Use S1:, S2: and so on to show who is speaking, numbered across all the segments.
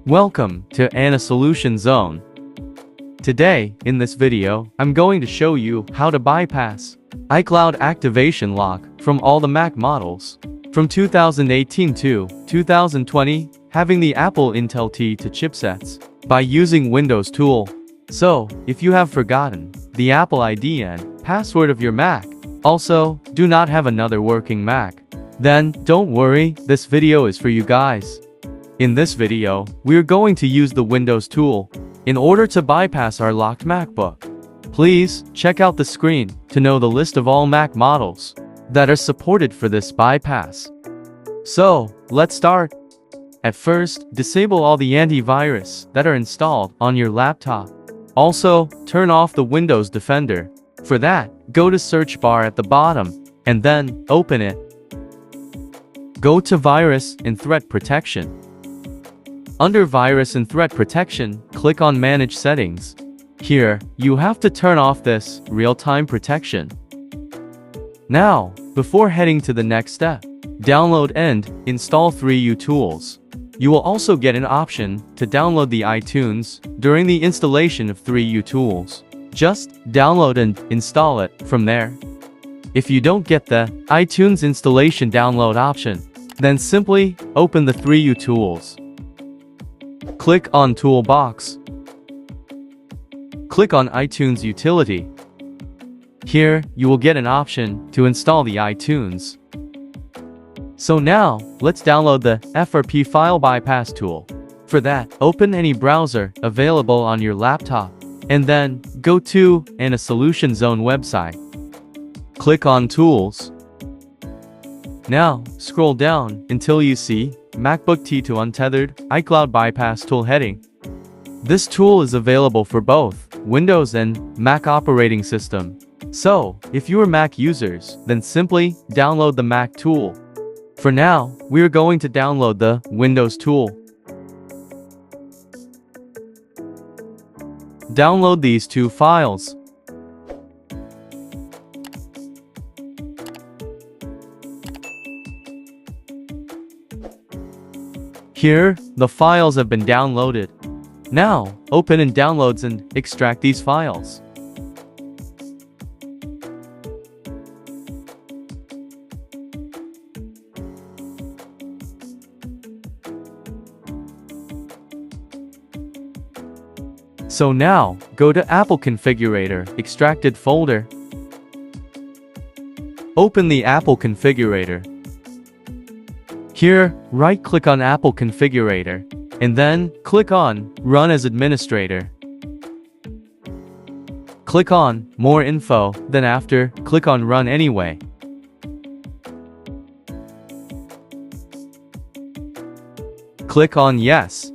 S1: Welcome to Anna Solution Zone. Today, in this video, I'm going to show you how to bypass iCloud activation lock from all the Mac models. From 2018 to 2020, having the Apple Intel T2 chipsets by using Windows tool. So, if you have forgotten the Apple ID and password of your Mac, also, do not have another working Mac, then don't worry, this video is for you guys. In this video, we're going to use the Windows tool in order to bypass our locked MacBook. Please check out the screen to know the list of all Mac models that are supported for this bypass. So, let's start. At first, disable all the antivirus that are installed on your laptop. Also, turn off the Windows Defender. For that, go to search bar at the bottom, and then open it. Go to Virus and Threat Protection. Under Virus and Threat Protection, click on Manage Settings. Here, you have to turn off this real-time protection. Now, before heading to the next step, download and install 3U tools. You will also get an option to download the iTunes during the installation of 3U tools. Just download and install it from there. If you don't get the iTunes installation download option, then simply open the 3U tools. Click on Toolbox. Click on iTunes Utility. Here, you will get an option to install the iTunes. So now, let's download the FRPFILE bypass tool. For that, open any browser available on your laptop, and then go to Anna Solution Zone website. Click on Tools. Now, scroll down until you see Macbook T2 Untethered iCloud Bypass Tool heading. This tool is available for both Windows and Mac operating system. So, if you are Mac users, then simply download the Mac tool. For now, we are going to download the Windows tool. Download these two files. Here, the files have been downloaded. Now, open in Downloads and extract these files. So now, go to Apple Configurator, Extracted folder. Open the Apple Configurator. Here, right-click on Apple Configurator, and then click on Run as Administrator. Click on More Info, then after, click on Run Anyway. Click on Yes.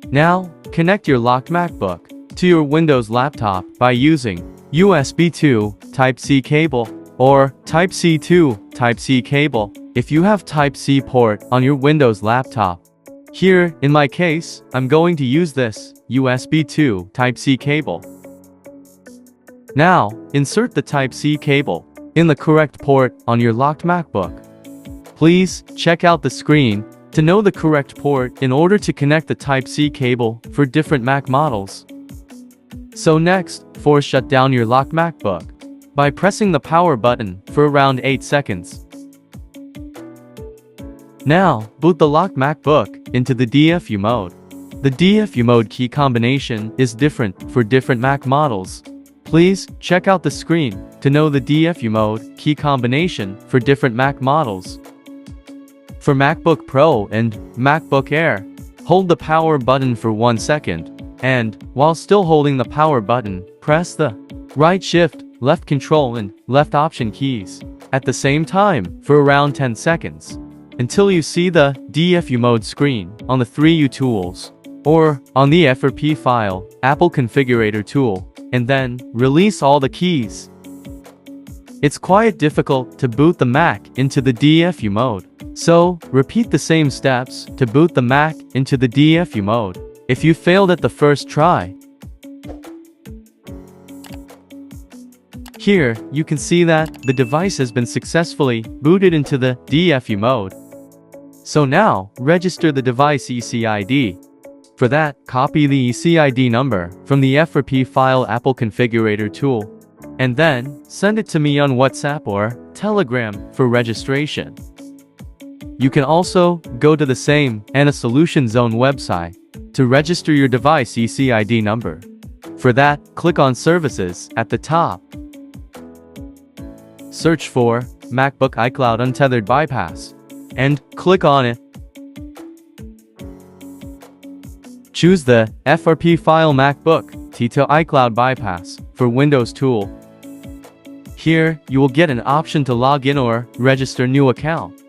S1: Now, connect your locked MacBook to your Windows laptop by using USB 2 Type-C cable or Type-C to Type-C cable if you have Type-C port on your Windows laptop. Here, in my case, I'm going to use this USB 2 Type-C cable. Now, insert the Type-C cable in the correct port on your locked MacBook. Please check out the screen to know the correct port in order to connect the Type-C cable for different Mac models. So next, force shut down your locked MacBook by pressing the power button for around 8 seconds. Now, boot the locked MacBook into the DFU mode. The DFU mode key combination is different for different Mac models. Please check out the screen to know the DFU mode key combination for different Mac models. For MacBook Pro and MacBook Air, hold the power button for 1 second, and, while still holding the power button, press the right shift, left control and left option keys at the same time for around 10 seconds, until you see the DFU mode screen on the 3U tools, or on the FRPFILE Apple Configurator tool, and then release all the keys. It's quite difficult to boot the Mac into the DFU mode. So, repeat the same steps to boot the Mac into the DFU mode. If you failed at the first try, Here, you can see that the device has been successfully booted into the DFU mode. So now, register the device ECID. For that, copy the ECID number from the FRPFILE Apple Configurator tool, and then send it to me on WhatsApp or Telegram for registration. You can also go to the same ANA Solution Zone website to register your device ECID number. For that, click on Services at the top. Search for Macbook iCloud Untethered Bypass and click on it. Choose the FRPFILE Macbook Tito iCloud Bypass for Windows tool. Here, you will get an option to log in or register new account.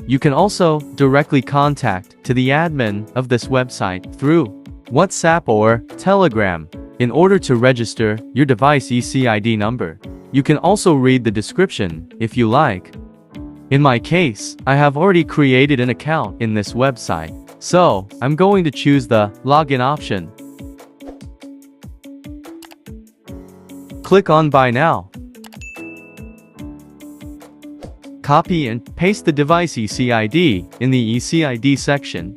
S1: You can also directly contact to the admin of this website through WhatsApp or Telegram in order to register your device ECID number. You can also read the description if you like. In my case, I have already created an account in this website, so I'm going to choose the login option. Click on Buy Now. Copy and paste the device ECID in the ECID section.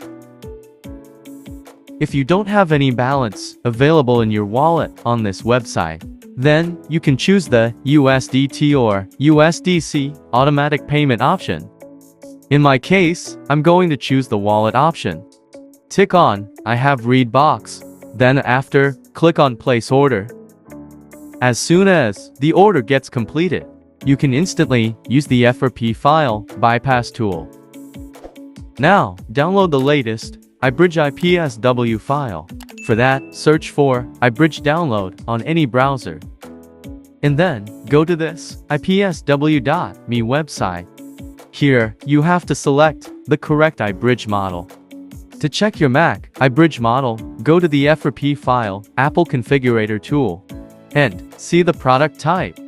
S1: If you don't have any balance available in your wallet on this website, then you can choose the USDT or USDC automatic payment option. In my case, I'm going to choose the wallet option. Tick on I have read box. Then after, click on Place Order. As soon as the order gets completed, you can instantly use the FRPFILE bypass tool. Now, download the latest iBridge IPSW file. For that, search for iBridge download on any browser. And then, go to this IPSW.me website. Here, you have to select the correct iBridge model. To check your Mac iBridge model, go to the FRPFILE Apple Configurator tool and see the product type.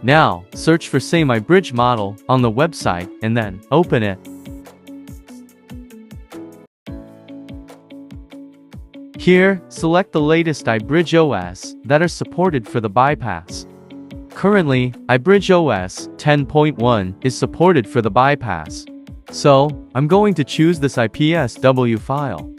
S1: Now, search for same iBridge model on the website and then open it. Here, select the latest iBridgeOS that are supported for the bypass. Currently, iBridgeOS 10.1 is supported for the bypass. So, I'm going to choose this IPSW file.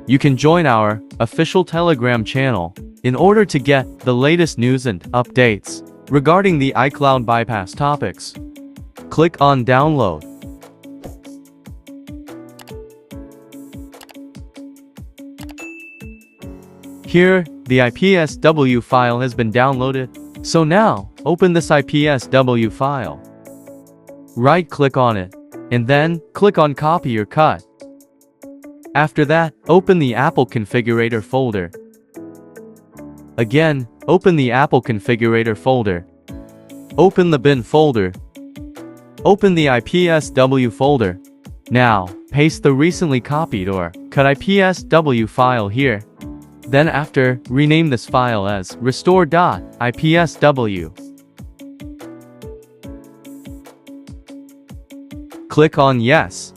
S1: You can join our official Telegram channel in order to get the latest news and updates regarding the iCloud bypass topics. Click on Download. Here, the IPSW file has been downloaded. So now, open this IPSW file. Right-click on it, and then click on Copy or Cut. After that, open the Apple Configurator folder. Again, open the Apple Configurator folder. Open the bin folder. Open the IPSW folder. Now, paste the recently copied or cut IPSW file here. Then after, rename this file as restore.ipsw. Click on Yes.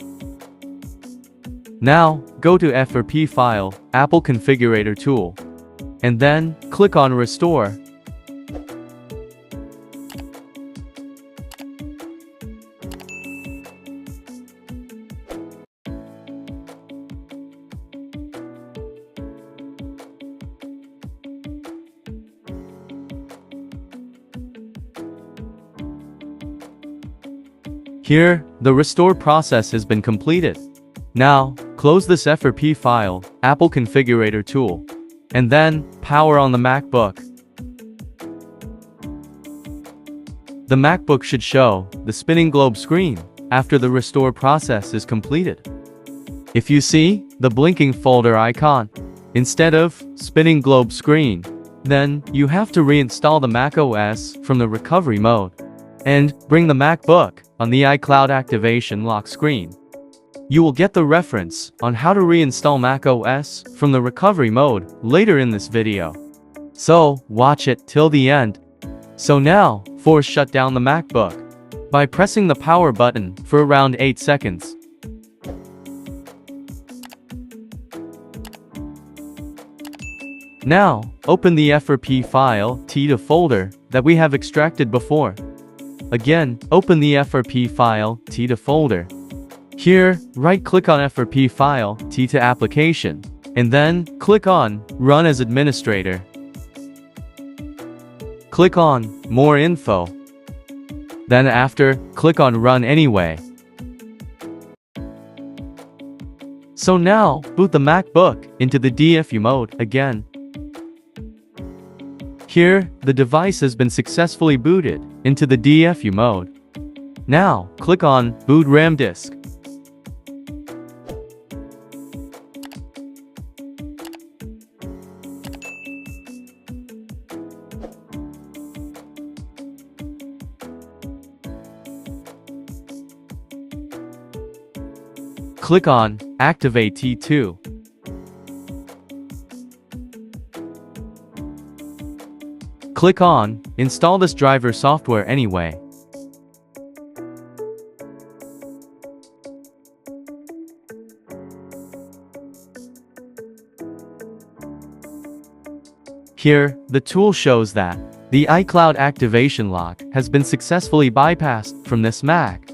S1: Now, go to FRPFILE Apple Configurator tool, and then click on Restore. Here, the restore process has been completed. Now, close this FRPFILE Apple Configurator tool, and then power on the MacBook. The MacBook should show the spinning globe screen after the restore process is completed. If you see the blinking folder icon instead of spinning globe screen, then you have to reinstall the macOS from the recovery mode and bring the MacBook on the iCloud activation lock screen. You will get the reference on how to reinstall macOS from the recovery mode later in this video. So, watch it till the end. So now, force shut down the MacBook by pressing the power button for around 8 seconds. Now, open the FRPFILE folder that we have extracted before. Again, open the FRPFILE folder. Here, right-click on FRPFILE to application, and then click on Run as Administrator. Click on More Info. Then after, click on Run Anyway. So now, boot the MacBook into the DFU mode again. Here, the device has been successfully booted into the DFU mode. Now, click on Boot Ramdisk. Click on Activate T2. Click on Install this driver software anyway. Here, the tool shows that the iCloud activation lock has been successfully bypassed from this Mac.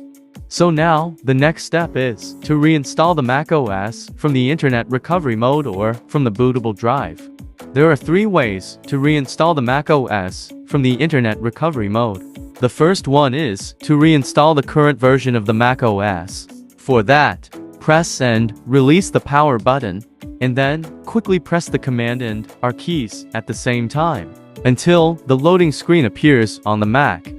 S1: So now, the next step is to reinstall the macOS from the Internet Recovery Mode or from the bootable drive. There are 3 ways to reinstall the macOS from the Internet Recovery Mode. The first one is to reinstall the current version of the macOS. For that, press and release the power button, and then quickly press the Command and R keys at the same time until the loading screen appears on the Mac.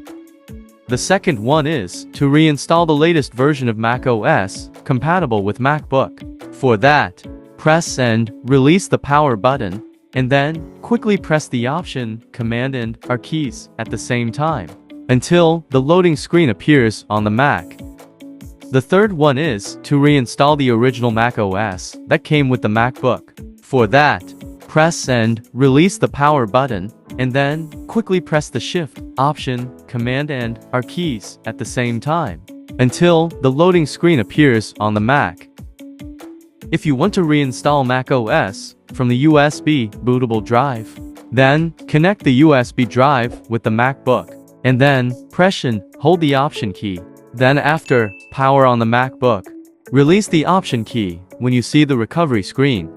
S1: The second one is to reinstall the latest version of macOS compatible with MacBook. For that, press and release the power button, and then quickly press the Option, Command and R keys at the same time until the loading screen appears on the Mac. The third one is to reinstall the original macOS that came with the MacBook. For that, press and release the power button, and then quickly press the Shift, Option, Command and R keys at the same time until the loading screen appears on the Mac. If you want to reinstall macOS from the USB bootable drive, then connect the USB drive with the MacBook, and then press and hold the Option key. Then after, power on the MacBook. Release the Option key when you see the recovery screen.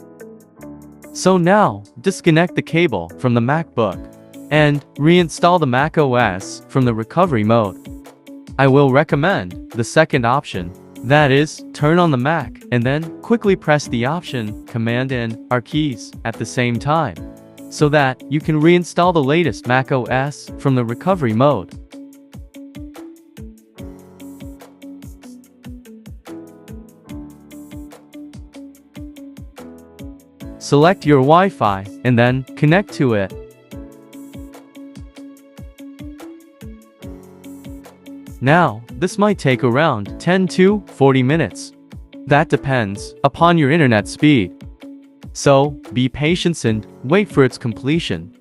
S1: So now, disconnect the cable from the MacBook and reinstall the macOS from the recovery mode. I will recommend the second option, that is, turn on the Mac and then quickly press the Option, Command and R keys at the same time, so that you can reinstall the latest macOS from the recovery mode. Select your Wi-Fi and then connect to it. Now, this might take around 10 to 40 minutes. That depends upon your internet speed. So, be patient and wait for its completion.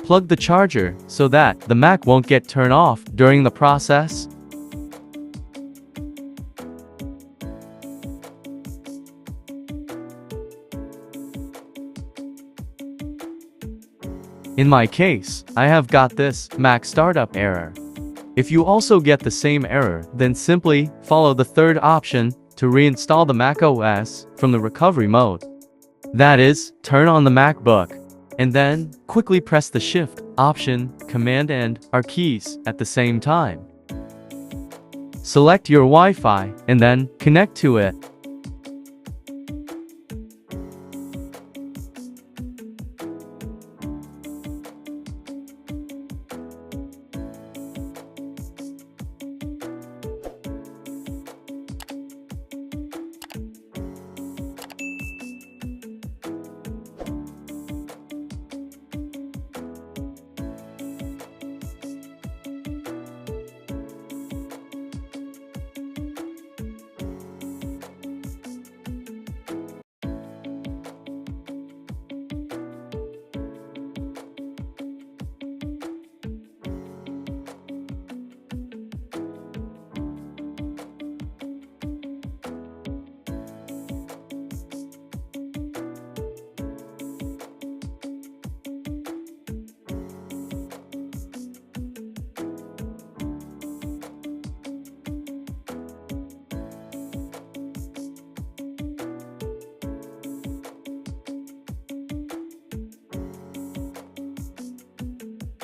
S1: Plug the charger so that the Mac won't get turned off during the process. In my case, I have got this Mac startup error. If you also get the same error, then simply follow the third option to reinstall the macOS from the recovery mode. That is, turn on the MacBook, and then quickly press the Shift, Option, Command and R keys at the same time. Select your Wi-Fi and then connect to it.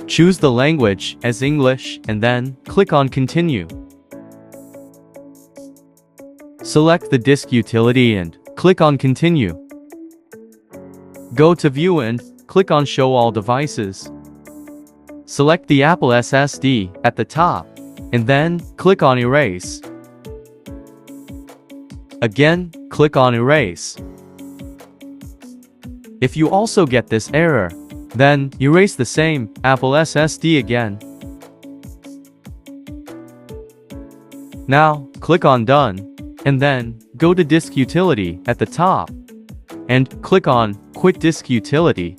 S1: Choose the language as English and then click on Continue. Select the disk utility and click on Continue. Go to View and click on Show All Devices. Select the Apple SSD at the top and then click on Erase. Again, click on Erase. If you also get this error, then erase the same Apple SSD again. Now, click on Done, and then go to Disk Utility at the top, and click on Quit Disk Utility.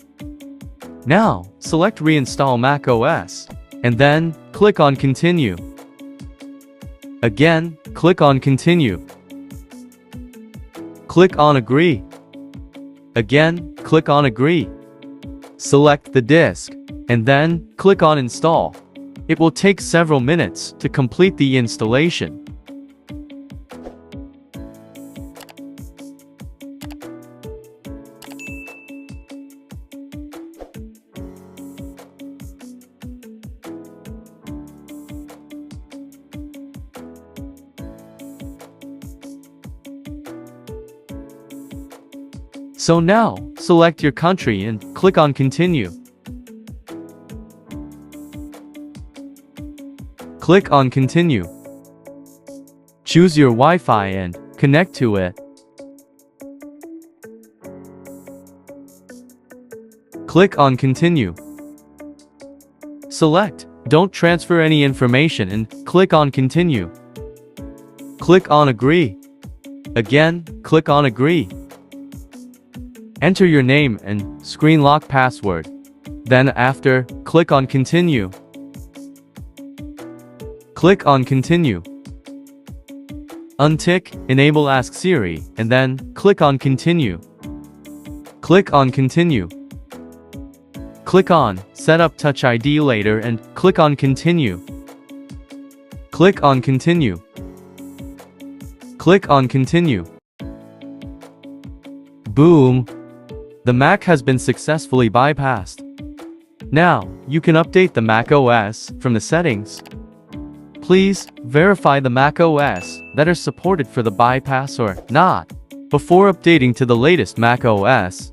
S1: Now, select Reinstall macOS, and then click on Continue. Again, click on Continue. Click on Agree. Again, click on Agree. Select the disk, and then click on Install. It will take several minutes to complete the installation. So now, select your country and click on Continue. Click on Continue. Choose your Wi-Fi and connect to it. Click on Continue. Select Don't transfer any information and click on Continue. Click on Agree. Again, click on Agree. Enter your name and screen lock password. Then after, click on Continue. Click on Continue. Untick Enable Ask Siri and then click on Continue. Click on Continue. Click on Set up Touch ID later and click on Continue. Click on Continue. Click on Continue. Boom! The Mac has been successfully bypassed. Now, you can update the macOS from the settings. Please verify the macOS that are supported for the bypass or not before updating to the latest macOS.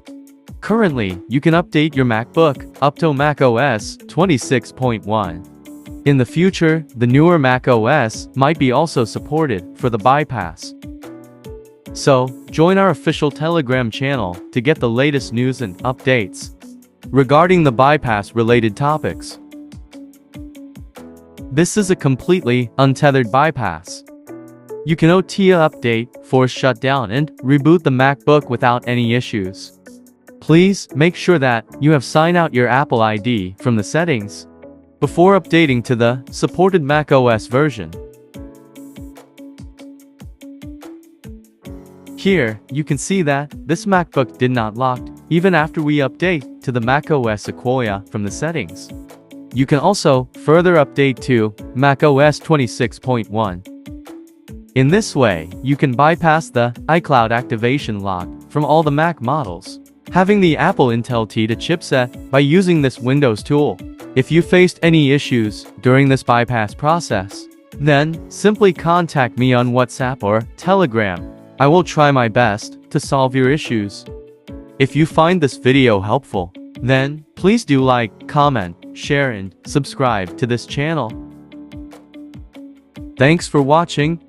S1: Currently, you can update your MacBook up to macOS 26.1. In the future, the newer macOS might be also supported for the bypass. So, join our official Telegram channel to get the latest news and updates regarding the bypass-related topics. This is a completely untethered bypass. You can OTA update, force shutdown, and reboot the MacBook without any issues. Please make sure that you have signed out your Apple ID from the settings before updating to the supported macOS version. Here, you can see that this MacBook did not lock even after we update to the macOS Sequoia from the settings. You can also further update to macOS 26.1. In this way, you can bypass the iCloud activation lock from all the Mac models having the Apple Intel T2 chipset by using this Windows tool. If you faced any issues during this bypass process, then simply contact me on WhatsApp or Telegram. I will try my best to solve your issues. If you find this video helpful, then please do like, comment, share and subscribe to this channel. Thanks for watching.